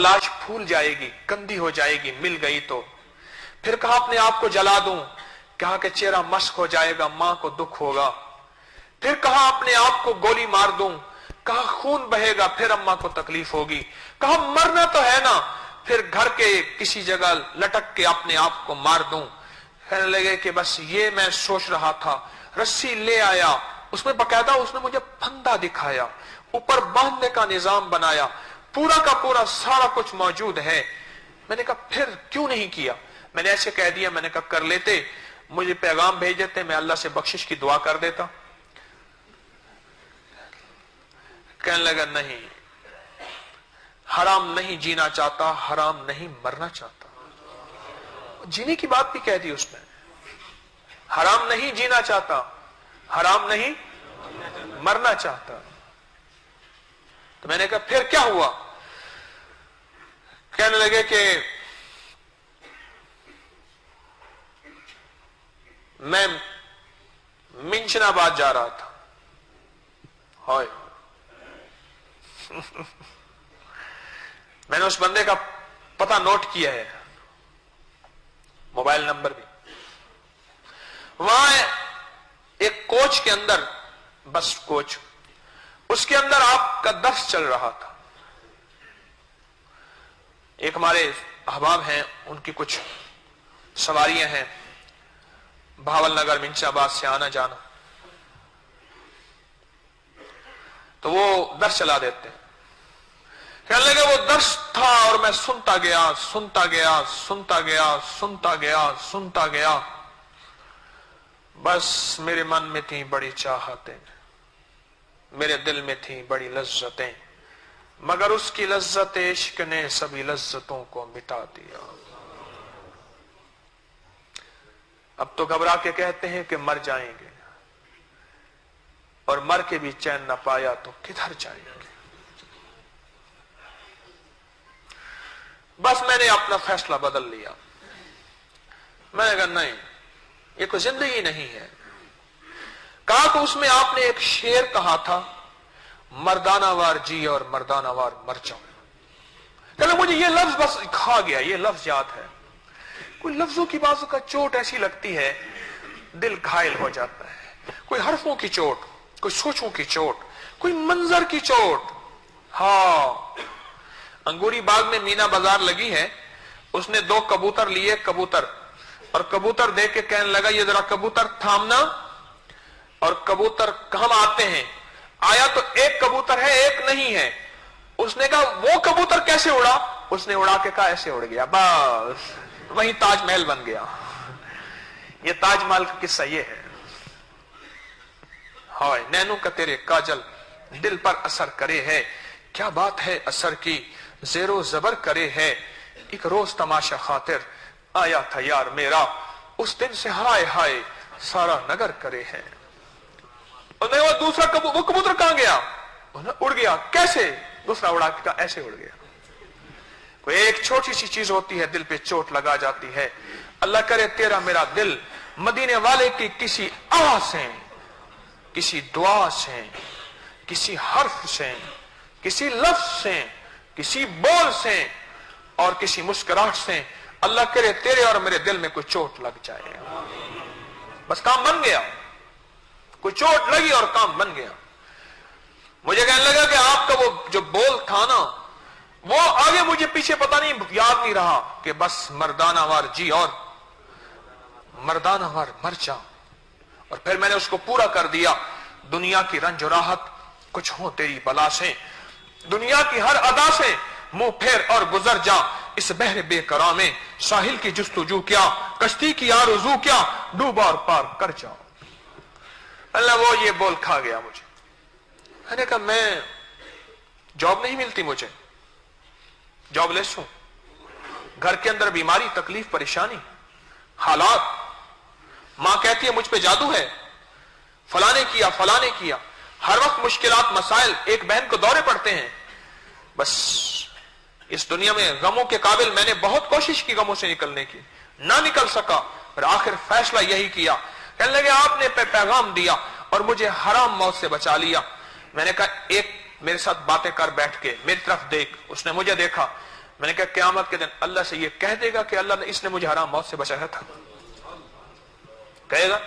लाश फूल जाएगी, गंदी हो जाएगी, मिल गई तो। फिर कहा अपने आप को जला दूं, कहा कि चेहरा मश्क हो जाएगा, मां को दुख होगा। फिर कहा अपने आप को गोली मार दूं, कहा खून बहेगा, फिर अम्मा को तकलीफ होगी। कहा मरना तो है ना, फिर घर के किसी जगह लटक के अपने आप को मार दूं। कहने लगे कि बस ये मैं सोच रहा था। रस्सी ले आया, उसमें बकायदा उसने मुझे फंदा दिखाया, ऊपर बांधने का निजाम बनाया, पूरा का पूरा सारा कुछ मौजूद है। मैंने कहा फिर क्यों नहीं किया? मैंने ऐसे कह दिया, मैंने कहा कर लेते, मुझे पैगाम भेज देते, मैं अल्लाह से बख्शिश की दुआ कर देता। कहने लगा नहीं, हराम नहीं जीना चाहता, हराम नहीं मरना चाहता। जीने की बात भी कह दी उसने, हराम नहीं जीना चाहता, हराम नहीं मरना चाहता। तो मैंने कहा फिर क्या हुआ? कहने लगे कि मैं मिंचनाबाद जा रहा था। हाय मैंने उस बंदे का पता नोट किया है, मोबाइल नंबर भी। वहां एक कोच के अंदर, बस कोच, उसके अंदर आपका दर्स चल रहा था। एक हमारे अहबाब हैं, उनकी कुछ सवारियां हैं, भावल नगर मिंचाबाद से आना जाना, तो वो दर्स चला देते हैं। कहने लगे वो दर्स था और मैं सुनता गया, सुनता गया, सुनता गया, सुनता गया, सुनता गया। बस मेरे मन में थी बड़ी चाहतें, मेरे दिल में थी बड़ी लज्जतें, मगर उसकी लज्जत इश्क ने सभी लज्जतों को मिटा दिया। अब तो घबरा के कहते हैं कि मर जाएंगे, और मर के भी चैन न पाया तो किधर जाएंगे। बस मैंने अपना फैसला बदल लिया। मैंने कहा नहीं, ये कोई जिंदगी नहीं है। कहा कि उसमें आपने एक शेर कहा था, मर्दानावार जी और मर्दानावार मर जाओ। कहले मुझे ये लफ्ज बस खा गया, ये लफ्ज याद है। कोई लफ्जों की बाजू का चोट ऐसी लगती है, दिल घायल हो जाता है। कोई हरफों की चोट, कोई सोचों की चोट, कोई मंजर की चोट। हाँ, अंगूरी बाग में मीना बाजार लगी है, उसने 2 कबूतर लिए, कबूतर, और कबूतर देख के कहने लगा ये जरा कबूतर थामना। और कबूतर कहां आते हैं, आया तो एक कबूतर है, एक नहीं है। उसने कहा वो कबूतर कैसे उड़ा? उसने उड़ा के कहा ऐसे उड़ गया। बस वहीं ताजमहल बन गया। ये ताजमहल का किस्सा ये है। हाय नैनों का तेरे काजल दिल पर असर करे है, क्या बात है असर की जेरो जबर करे है। एक रोज तमाशा खातिर आया था यार मेरा, उस दिन से हाय हाय सारा नगर करे है। और वो दूसरा वो कबूतर कहां गया? उड़ गया। कैसे? दूसरा उड़ा के कहा ऐसे उड़ गया। कोई एक छोटी सी चीज होती है, दिल पे चोट लगा जाती है। अल्लाह करे तेरा मेरा दिल मदीने वाले की किसी आह से, किसी दुआ से, किसी हर्फ से, किसी लफ्ज से, किसी बोल से और किसी मुस्कुराहट से, अल्लाह करे तेरे और मेरे दिल में कोई चोट लग जाए। बस काम बन गया। कोई चोट लगी और काम बन गया। मुझे कहने लगा कि आपका वो जो बोल था ना, वो आगे मुझे पीछे पता नहीं, याद नहीं रहा, कि बस मर्दानावार जी और मर्दानावार मर जा। और फिर मैंने उसको पूरा कर दिया। दुनिया की रंज और राहत कुछ हो तेरी बला से, दुनिया की हर अदा से मुंह फेर और गुजर जा। इस बहर बेकरार में साहिल की जुस्तजू क्या, कश्ती की आरज़ू क्या, डूबा और पार कर जाओ। अल्लाह वो ये बोल खा गया मुझे। मैंने कहा मैं जॉब नहीं मिलती, मुझे जॉबलेस हूं, घर के अंदर बीमारी, तकलीफ, परेशानी, हालात। मां कहती है मुझ पे जादू है, फलाने किया फलाने किया, हर वक्त मुश्किलात मसाइल। एक बहन को दौरे पड़ते हैं। बस इस दुनिया में गमों के काबिल मैंने बहुत कोशिश की गमों से निकलने की, ना निकल सका। पर आखिर फैसला यही किया। कहने लगे आपने पैगाम दिया और मुझे हराम मौत से बचा लिया। मैंने कहा एक मेरे साथ बातें कर, बैठ के मेरी तरफ देख। उसने मुझे देखा, میں نے کہا قیامت کے دن اللہ سے یہ کہہ دے گا کہ اللہ نے اس نے مجھے حرام موت سے بچایا تھا؟ کہے گا؟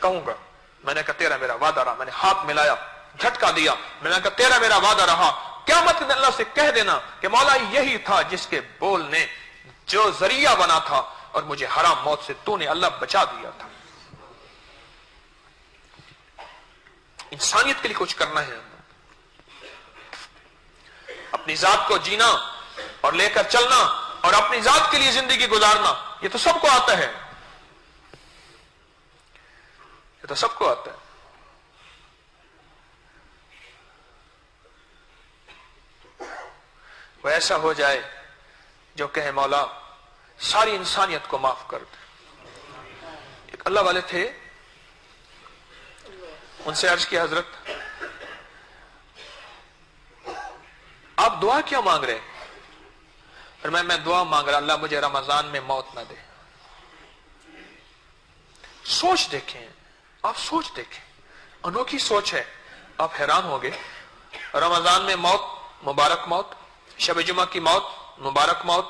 کہوں گا۔ میں نے کہا تیرا میرا وعدہ رہا، میں نے ہاتھ ملایا، جھٹکا دیا، میں نے کہا تیرا میرا وعدہ رہا، قیامت کے دن اللہ سے کہہ دینا کہ مولا یہی تھا جس کے بول نے جو ذریعہ بنا تھا اور مجھے حرام موت سے تو نے اللہ بچا دیا تھا۔ انسانیت کے لیے کچھ کرنا ہے، اپنی ذات کو جینا اور لے کر چلنا اور اپنی ذات کے لیے زندگی گزارنا، یہ تو سب کو آتا ہے، یہ تو سب کو آتا ہے۔ وہ ایسا ہو جائے جو کہے مولا ساری انسانیت کو معاف کر دے۔ ایک اللہ والے تھے، ان سے عرض کیا حضرت آپ دعا کیا مانگ رہے؟ اور میں دعا مانگ رہا اللہ مجھے رمضان میں موت نہ دے۔ سوچ دیکھیں، آپ سوچ دیکھیں، انوکھی سوچ ہے، آپ حیران ہوگے۔ رمضان میں موت، مبارک موت، شب جمعہ کی موت، مبارک موت،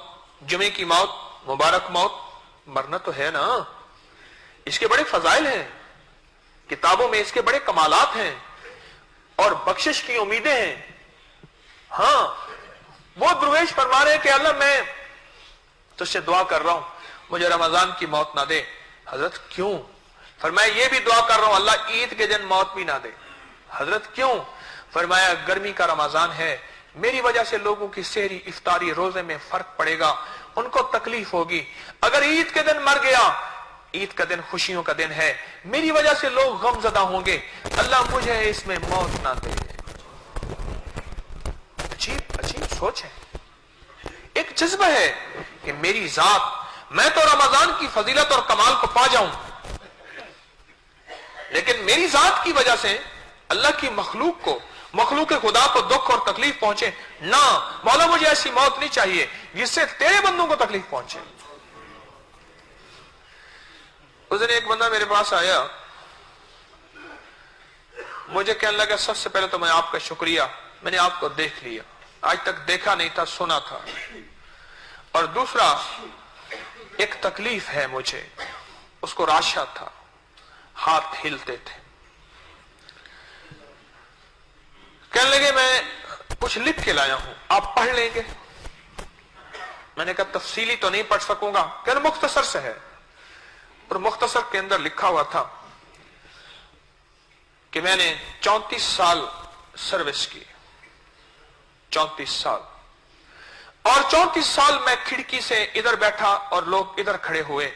جمعے کی موت، مبارک موت، مرنا تو ہے نا۔ اس کے بڑے فضائل ہیں، کتابوں میں اس کے بڑے کمالات ہیں اور بخشش کی امیدیں ہیں۔ ہاں وہ درویش فرما رہے ہیں کہ اللہ میں تجھ سے دعا کر رہا ہوں مجھے رمضان کی موت نہ دے۔ حضرت کیوں؟ فرمایا یہ بھی دعا کر رہا ہوں اللہ عید کے دن موت بھی نہ دے۔ حضرت کیوں؟ فرمایا گرمی کا رمضان ہے، میری وجہ سے لوگوں کی سحری افطاری روزے میں فرق پڑے گا، ان کو تکلیف ہوگی۔ اگر عید کے دن مر گیا، عید کا دن خوشیوں کا دن ہے، میری وجہ سے لوگ غم زدہ ہوں گے، اللہ مجھے اس میں موت نہ دے۔ عجیب عجیب سوچ ہے، ایک جذبہ ہے کہ میری ذات، میں تو رمضان کی فضیلت اور کمال کو پا جاؤں، لیکن میری ذات کی وجہ سے اللہ کی مخلوق خدا کو دکھ اور تکلیف پہنچے نہ۔ مولا مجھے ایسی موت نہیں چاہیے جس سے تیرے بندوں کو تکلیف پہنچے۔ اس دن ایک بندہ میرے پاس آیا، مجھے کہنے لگا سب سے پہلے تو میں آپ کا شکریہ، میں نے آپ کو دیکھ لیا، آج تک دیکھا نہیں تھا، سنا تھا، اور دوسرا ایک تکلیف ہے مجھے۔ اس کو راشا تھا، ہاتھ ہلتے تھے، کہنے لگے میں کچھ لکھ کے لایا ہوں، آپ پڑھ لیں گے؟ میں نے کہا تفصیلی تو نہیں پڑھ سکوں گا، کہنے مختصر سے ہے، اور مختصر کے اندر لکھا ہوا تھا کہ میں نے 34 سال سروس کی، 34 سال، اور 34 سال میں کھڑکی سے ادھر بیٹھا اور لوگ ادھر کھڑے ہوئے،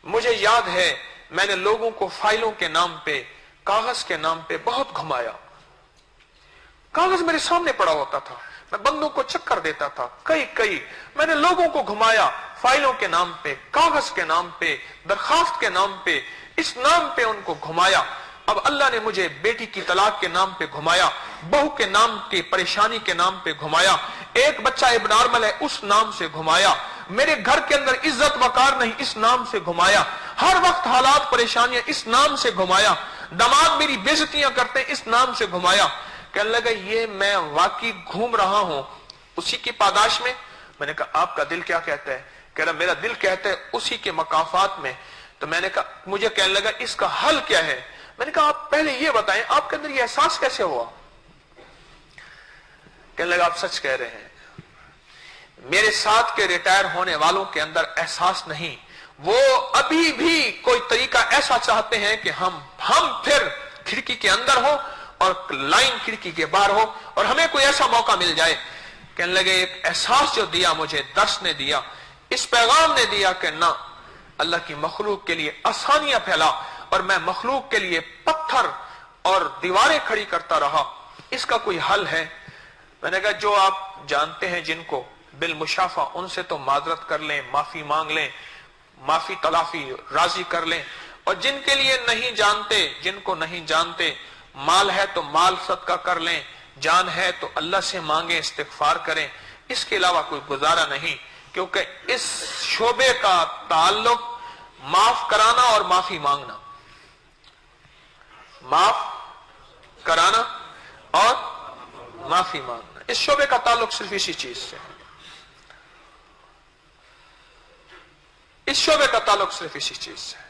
مجھے یاد ہے میں نے لوگوں کو فائلوں کے نام پہ، کاغذ کے نام پہ بہت گھمایا، کاغذ میرے سامنے پڑا ہوتا تھا، میں بندوں کو چکر دیتا تھا، کئی میں نے لوگوں کو گھمایا، فائلوں کے نام پہ، کاغذ کے نام پہ، درخواست کے نام پہ، اس نام پہ ان کو گھمایا۔ اب اللہ نے مجھے بیٹی کی طلاق کے نام پہ گھمایا، بہو کے نام کی پریشانی کے نام پہ گھمایا، ایک بچہ اب نارمل ہے اس نام سے گھمایا، میرے گھر کے اندر عزت وقار نہیں اس نام سے گھمایا، ہر وقت حالات پریشانیاں اس نام سے گھمایا، داماد میری بے عزتیاں کرتے اس نام سے گھمایا۔ کہنے لگا یہ میں واقعی گھوم رہا ہوں اسی کی پاداش میں؟ میں نے کہا آپ کا دل کیا کہتا ہے؟ کہہ رہا میرا دل کہتا ہے اسی کے مقافات میں۔ تو میں نے کہا مجھے کہنے لگا اس کا حل کیا ہے؟ میں نے کہا آپ پہلے یہ بتائیں آپ کے اندر یہ احساس کیسے ہوا؟ کہنے لگا آپ سچ کہہ رہے ہیں، میرے ساتھ کے ریٹائر ہونے والوں کے اندر احساس نہیں، وہ ابھی بھی کوئی طریقہ ایسا چاہتے ہیں کہ ہم پھر کھڑکی کے اندر ہو اور لائن کھڑکی کے باہر ہو اور ہمیں کوئی ایسا موقع مل جائے۔ کہنے لگے ایک احساس جو دیا مجھے، درس نے دیا، اس پیغام نے دیا کہ نہ، اللہ کی مخلوق کے لیے آسانیاں پھیلا اور میں مخلوق کے لیے پتھر اور دیواریں کھڑی کرتا رہا، اس کا کوئی حل ہے؟ میں نے کہا جو آپ جانتے ہیں جن کو بالمشافہ ان سے تو معذرت کر لیں، معافی مانگ لیں، معافی تلافی راضی کر لیں، اور جن کے لیے نہیں جانتے، جن کو نہیں جانتے، مال ہے تو مال صدقہ کر لیں، جان ہے تو اللہ سے مانگیں، استغفار کریں، اس کے علاوہ کوئی گزارا نہیں، کیونکہ اس شعبے کا تعلق معاف کرانا اور معافی مانگنا، معاف کرانا اور معافی مانگنا، इस शोबे का ताल्लुक सिर्फ इसी चीज से है, इस शोबे का ताल्लुक सिर्फ इसी चीज से है।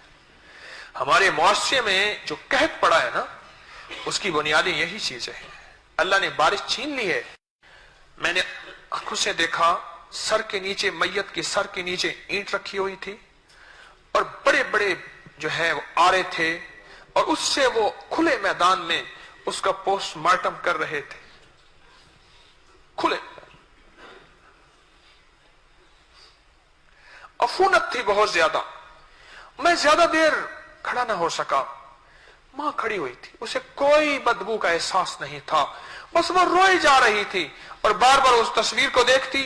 हमारे मुआशरे में जो कहत पड़ा है ना, उसकी बुनियादी यही चीजें हैं। अल्लाह ने बारिश छीन ली है। मैंने आंखों से देखा, सर के नीचे, मैयत के सर के नीचे ईंट रखी हुई थी और बड़े बड़े जो है वो आरे थे, और उससे वो खुले मैदान में उसका पोस्टमार्टम कर रहे थे, खुले। अफूनत थी बहुत ज्यादा। मैं ज्यादा देर खड़ा ना हो सका। मां खड़ी हुई थी, उसे कोई बदबू का एहसास नहीं था, बस वो रोई जा रही थी और बार बार उस तस्वीर को देखती।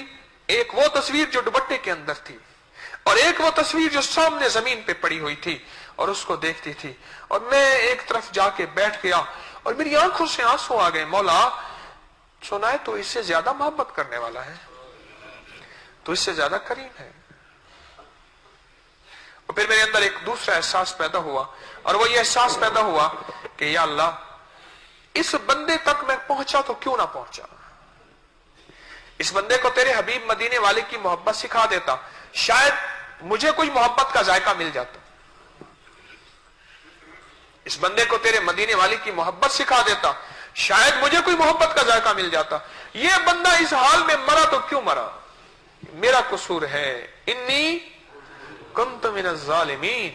एक वो तस्वीर जो दुपट्टे के अंदर थी और एक वो तस्वीर जो सामने जमीन पे पड़ी हुई थी, और उसको देखती थी। और मैं एक तरफ जाके बैठ गया और मेरी आंखों से आंसू आ गए। मौला, सुना है तो इससे ज्यादा मोहब्बत करने वाला है, तो इससे ज्यादा करीम है। और फिर मेरे अंदर एक दूसरा एहसास पैदा हुआ, और वो ये एहसास पैदा हुआ कि या अल्लाह, इस बंदे तक मैं पहुंचा तो क्यों ना पहुंचा। इस बंदे को तेरे हबीब मदीने वाले की मोहब्बत सिखा देता, शायद मुझे कोई मोहब्बत का जायका मिल जाता। इस बंदे को तेरे मदीने वाले की मोहब्बत सिखा देता, शायद मुझे कोई मोहब्बत का जायका मिल जाता। ये बंदा इस हाल में मरा तो क्यों मरा, मेरा कसूर है। इन्नी कुन्तु मिनज़ ज़ालिमीन,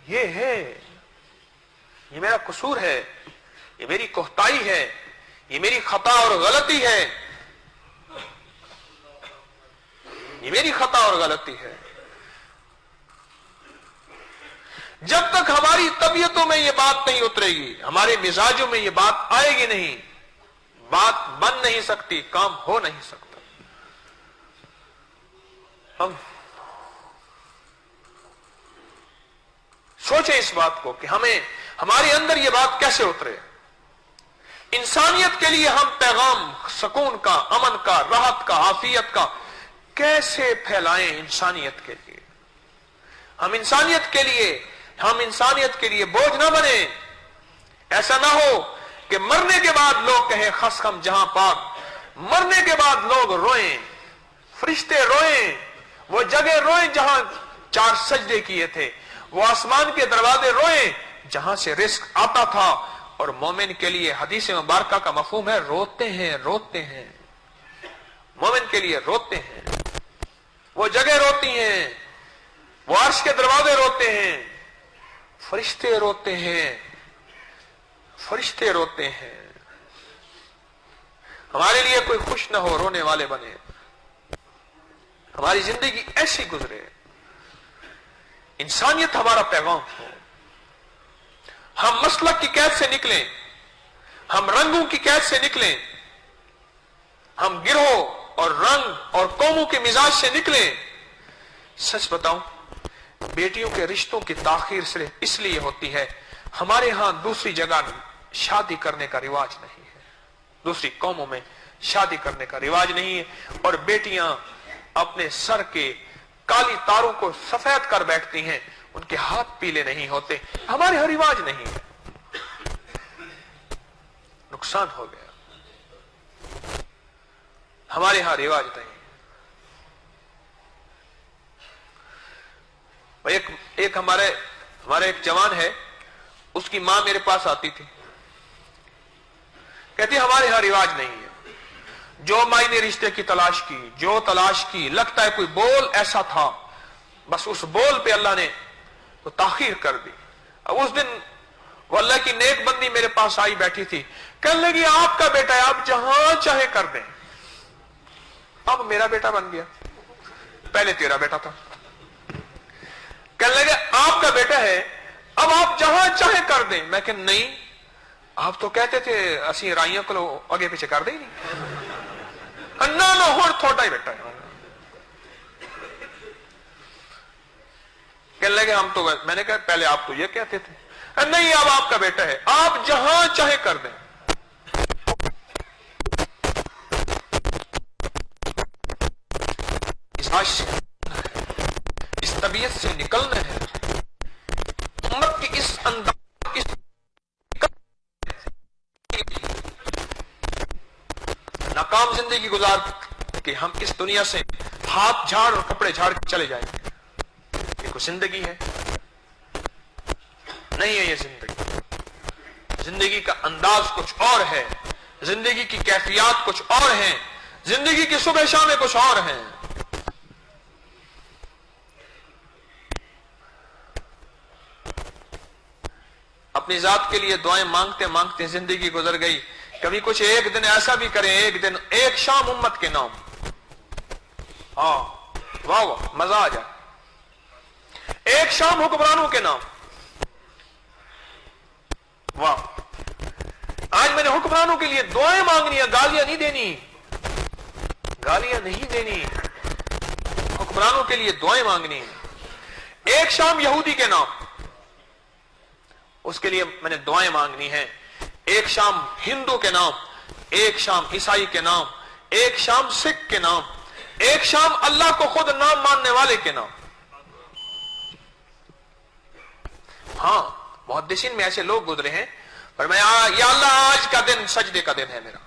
ये है, ये मेरा कसूर है, ये मेरी कोहताई है, ये मेरी खता और गलती है, ये मेरी खता और गलती है। जब तक हमारी तबीयतों में ये बात नहीं उतरेगी, हमारे मिजाजों में ये बात आएगी नहीं, बात बन नहीं सकती, काम हो नहीं सकता। हम सोचे इस बात को कि हमें, हमारे अंदर ये बात कैसे उतरे। इंसानियत के लिए हम पैगाम सुकून का, अमन का, राहत का, आफियत का कैसे फैलाएं इंसानियत के लिए। हम इंसानियत के लिए बोझ ना बने। ऐसा ना हो कि मरने के बाद लोग कहें खस हम जहां पाक, मरने के बाद लोग रोएं, फरिश्ते रोएं, वो जगह रोएं जहां 4 सजदे किए थे, वो आसमान के दरवाजे रोएं जहां से रिस्क आता था। और मोमिन के लिए हदीस मुबारका का मफहूम है रोते हैं, रोते हैं। मोमिन के लिए रोते हैं, वो जगह रोती हैं, वो अर्श के दरवाजे रोते हैं, फरिश्ते रोते हैं, फरिश्ते रोते हैं। हमारे लिए कोई खुश ना हो, रोने वाले बने, हमारी जिंदगी ऐसी गुजरे, इंसानियत हमारा पैगाम हो। हम मसलक की कैद से निकलें, हम रंगों की कैद से निकलें, हम गिरोह और रंग और कौमों के मिजाज से निकलें। सच बताऊं, बेटियों के रिश्तों की ताखीर सिर्फ इसलिए होती है, हमारे यहां दूसरी जगह शादी करने का रिवाज नहीं है, दूसरी कौमों में शादी करने का रिवाज नहीं है, और बेटियां अपने सर के काली तारों को सफेद कर बैठती हैं, उनके हाथ पीले नहीं होते। हमारे यहां रिवाज नहीं है, नुकसान हो गया, हमारे यहां रिवाज नहीं। एक हमारे एक जवान है, उसकी मां मेरे पास आती थी, कहती हमारे यहां रिवाज नहीं है। जो माई ने रिश्ते की तलाश की, जो तलाश की, लगता है कोई बोल ऐसा था, बस उस बोल पे अल्लाह ने तो ताखीर कर दी। अब उस दिन वो अल्लाह की नेक बंदी मेरे पास आई बैठी थी, कहने लगी आपका बेटा है, आप जहां चाहे कर दें। अब मेरा बेटा बन गया, पहले तेरा बेटा था। कहने लगे आपका बेटा है, अब आप जहां चाहे कर दें। मैं कह नहीं, आप तो कहते थे असी राइयों को आगे पीछे कर दे नहीं। ना ना हुण थोड़ा ही बेटा है। कहने लगे हम तो, मैंने कहा पहले आप तो ये कहते थे। नहीं, अब आपका बेटा है, आप जहां चाहे कर दें। इस तबीयत से निकलना है, उम्मत की इस अंदाज, नाकाम تمام زندگی گزار کہ ہم اس دنیا سے ہاتھ جھاڑ اور کپڑے جھاڑ کے چلے جائیں گے. یہ کوئی زندگی ہے؟ نہیں ہے یہ زندگی. زندگی کا انداز کچھ اور ہے, زندگی کی کیفیات کچھ اور ہیں, زندگی کی صبح شامیں کچھ اور ہیں. اپنی ذات کے لیے دعائیں مانگتے مانگتے زندگی گزر گئی. کبھی کچھ ایک دن ایسا بھی کریں, ایک دن ایک شام امت کے نام, ہاں واہ واہ مزہ آ جائے. ایک شام حکمرانوں کے نام, واہ. آج میں نے حکمرانوں کے لیے دعائیں مانگنی ہیں, گالیاں نہیں دینی, گالیاں نہیں دینی, حکمرانوں کے لیے دعائیں مانگنی. ایک شام یہودی کے نام, اس کے لیے میں نے دعائیں مانگنی ہیں. ایک شام ہندو کے نام, ایک شام عیسائی کے نام, ایک شام سکھ کے نام, ایک شام اللہ کو خود نام ماننے والے کے نام. ہاں محدثین میں ایسے لوگ گزرے ہیں, پر میں یا اللہ آج کا دن سجدے کا دن ہے میرا,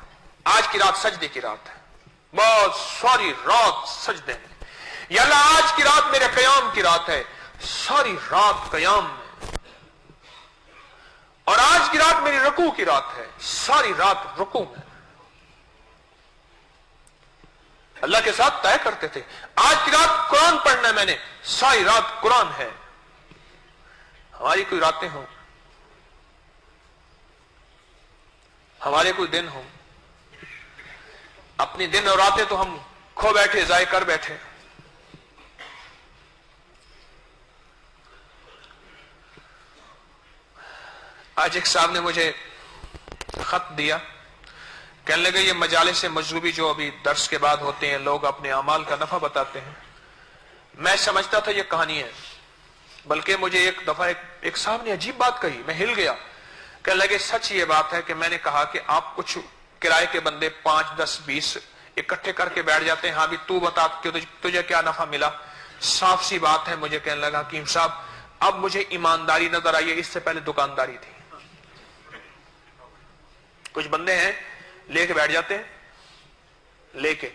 آج کی رات سجدے کی رات ہے, بہت ساری رات سجدے میں. یا اللہ آج کی رات میرے قیام کی رات ہے, ساری رات قیام میں. اور آج کی رات میری رکوع کی رات ہے, ساری رات رکوع میں. اللہ کے ساتھ طے کرتے تھے آج کی رات قرآن پڑھنا ہے میں نے, ساری رات قرآن ہے. ہماری کوئی راتیں ہوں, ہمارے کوئی دن ہوں, اپنی دن اور راتیں تو ہم کھو بیٹھے, ضائع کر بیٹھے. آج ایک صاحب نے مجھے خط دیا, کہنے لگے یہ مجالس مجذوبی جو ابھی درس کے بعد ہوتے ہیں, لوگ اپنے اعمال کا نفع بتاتے ہیں. میں سمجھتا تھا یہ کہانی ہے, بلکہ مجھے ایک دفعہ ایک صاحب نے عجیب بات کہی, میں ہل گیا. کہنے لگے سچ یہ بات ہے کہ میں نے کہا کہ آپ کچھ کرائے کے بندے 5 10 20 اکٹھے کر کے بیٹھ جاتے ہیں, ہاں بھی تو بتا کہ تجھے کیا نفع ملا. صاف سی بات ہے, مجھے کہنے لگا حکیم صاحب اب مجھے ایمانداری نظر آئی ہے, اس سے پہلے دکانداری تھی. کچھ بندے ہیں لے کے بیٹھ جاتے ہیں, لے کے,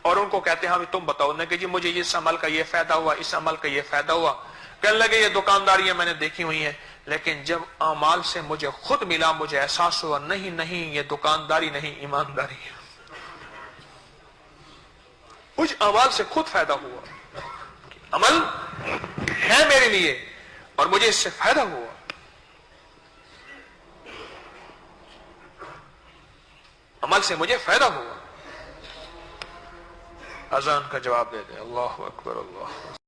اور ان کو کہتے ہیں ہاں بھی تم بتاؤ کہ جی مجھے اس عمل کا یہ فائدہ ہوا, اس عمل کا یہ فائدہ ہوا. کہنے لگے یہ دکانداریاں میں نے دیکھی ہوئی ہیں, لیکن جب اعمال سے مجھے خود ملا مجھے احساس ہوا نہیں نہیں یہ دکانداری نہیں ایمانداری ہے. کچھ اعمال سے خود فائدہ ہوا, عمل ہے میرے لیے اور مجھے اس سے فائدہ ہوا. عمل سے مجھے فائدہ ہوا. اذان کا جواب دے دیں. اللہ اکبر اللہ.